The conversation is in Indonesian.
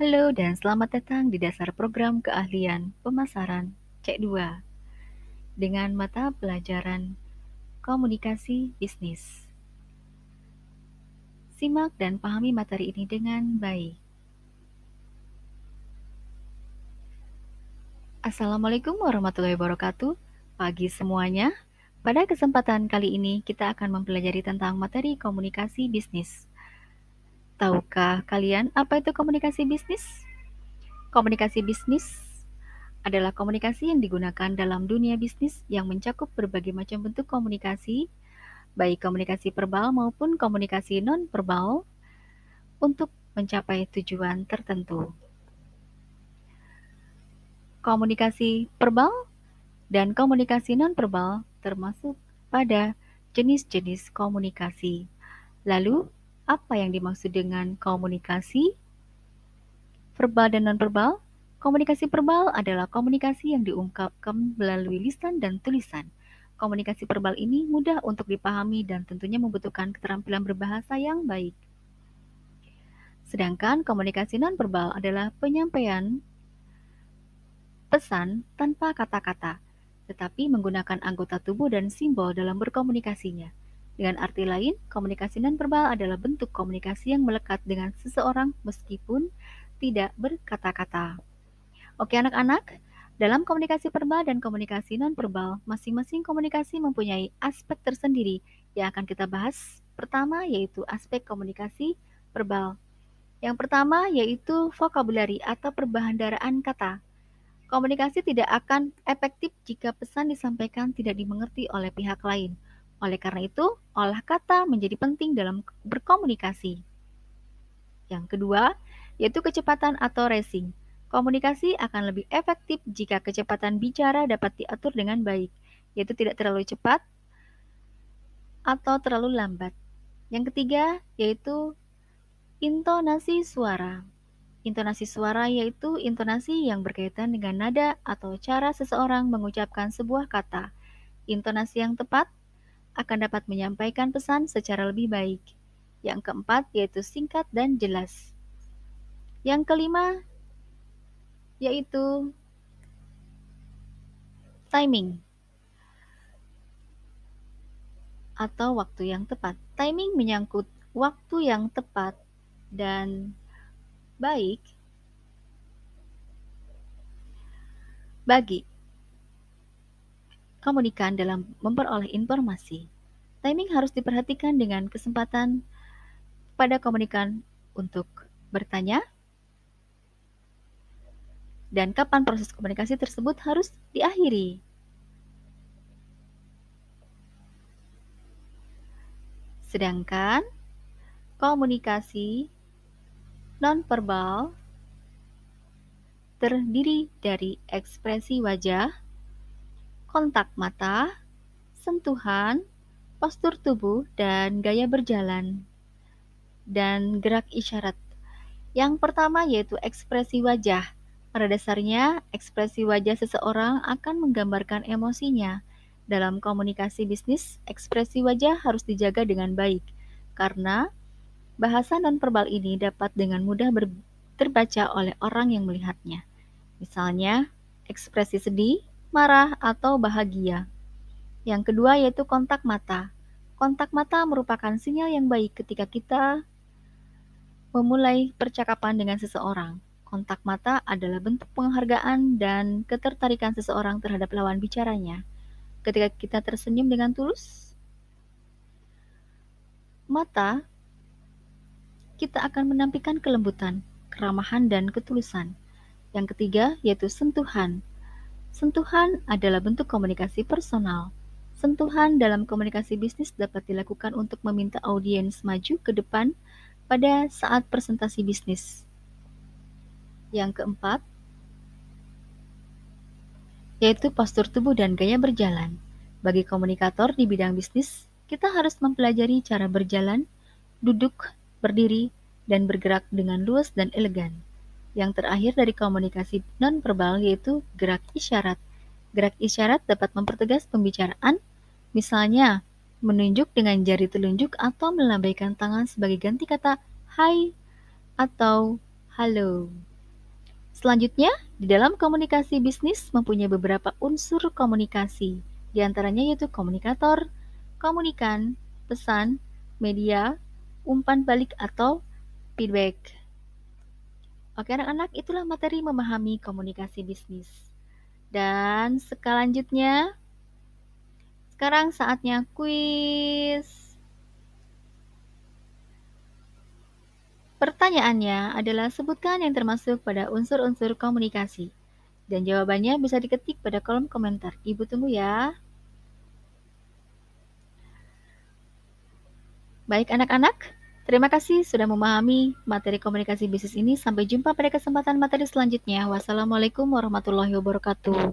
Halo dan selamat datang di dasar program keahlian pemasaran C2 dengan mata pelajaran komunikasi bisnis. Simak dan pahami materi ini dengan baik. Assalamualaikum warahmatullahi wabarakatuh. Pagi semuanya. Pada kesempatan kali ini kita akan mempelajari tentang materi komunikasi bisnis. Tahukah kalian apa itu komunikasi bisnis? Komunikasi bisnis adalah komunikasi yang digunakan dalam dunia bisnis yang mencakup berbagai macam bentuk komunikasi, baik komunikasi verbal maupun komunikasi non-verbal, untuk mencapai tujuan tertentu. Komunikasi verbal dan komunikasi non-verbal termasuk pada jenis-jenis komunikasi. Lalu, apa yang dimaksud dengan komunikasi verbal dan non-verbal? Komunikasi verbal adalah komunikasi yang diungkapkan melalui lisan dan tulisan. Komunikasi verbal ini mudah untuk dipahami dan tentunya membutuhkan keterampilan berbahasa yang baik. Sedangkan komunikasi non-verbal adalah penyampaian pesan tanpa kata-kata, tetapi menggunakan anggota tubuh dan simbol dalam berkomunikasinya. Dengan arti lain, komunikasi non-verbal adalah bentuk komunikasi yang melekat dengan seseorang meskipun tidak berkata-kata. Oke anak-anak, dalam komunikasi verbal dan komunikasi non-verbal, masing-masing komunikasi mempunyai aspek tersendiri yang akan kita bahas. Pertama yaitu aspek komunikasi verbal. Yang pertama yaitu vocabulary atau perbahandaraan kata. Komunikasi tidak akan efektif jika pesan disampaikan tidak dimengerti oleh pihak lain. Oleh karena itu, olah kata menjadi penting dalam berkomunikasi. Yang kedua, yaitu kecepatan atau racing. Komunikasi akan lebih efektif jika kecepatan bicara dapat diatur dengan baik, yaitu tidak terlalu cepat atau terlalu lambat. Yang ketiga, yaitu intonasi suara. Intonasi suara yaitu intonasi yang berkaitan dengan nada atau cara seseorang mengucapkan sebuah kata. Intonasi yang tepat akan dapat menyampaikan pesan secara lebih baik. Yang keempat yaitu singkat dan jelas. Yang kelima yaitu timing atau waktu yang tepat. Timing menyangkut waktu yang tepat dan baik bagi komunikan dalam memperoleh informasi. Timing harus diperhatikan dengan kesempatan pada komunikan untuk bertanya dan kapan proses komunikasi tersebut harus diakhiri. Sedangkan komunikasi nonverbal terdiri dari ekspresi wajah, kontak mata, sentuhan, postur tubuh, dan gaya berjalan, dan gerak isyarat. Yang pertama yaitu ekspresi wajah. Pada dasarnya, ekspresi wajah seseorang akan menggambarkan emosinya. Dalam komunikasi bisnis, ekspresi wajah harus dijaga dengan baik, karena bahasa nonverbal ini dapat dengan mudah terbaca oleh orang yang melihatnya. Misalnya, ekspresi sedih, marah, atau bahagia. Yang kedua yaitu kontak mata. Kontak mata merupakan sinyal yang baik ketika kita memulai percakapan dengan seseorang. Kontak mata adalah bentuk penghargaan dan ketertarikan seseorang terhadap lawan bicaranya. Ketika kita tersenyum dengan tulus, mata kita akan menampilkan kelembutan, keramahan, dan ketulusan. Yang ketiga yaitu sentuhan. Sentuhan adalah bentuk komunikasi personal. Sentuhan dalam komunikasi bisnis dapat dilakukan untuk meminta audiens maju ke depan pada saat presentasi bisnis. Yang keempat, yaitu postur tubuh dan gaya berjalan. Bagi komunikator di bidang bisnis, kita harus mempelajari cara berjalan, duduk, berdiri, dan bergerak dengan luas dan elegan. Yang terakhir dari komunikasi non-verbal yaitu gerak isyarat. Gerak isyarat dapat mempertegas pembicaraan, misalnya menunjuk dengan jari telunjuk atau melambaikan tangan sebagai ganti kata hai atau halo. Selanjutnya, di dalam komunikasi bisnis mempunyai beberapa unsur komunikasi, di antaranya yaitu komunikator, komunikan, pesan, media, umpan balik atau feedback. Oke anak-anak, itulah materi memahami komunikasi bisnis. Dan selanjutnya, sekarang saatnya kuis. Pertanyaannya adalah sebutkan yang termasuk pada unsur-unsur komunikasi. Dan jawabannya bisa diketik pada kolom komentar. Ibu tunggu ya. Baik anak-anak, terima kasih sudah memahami materi komunikasi bisnis ini. Sampai jumpa pada kesempatan materi selanjutnya. Wassalamualaikum warahmatullahi wabarakatuh.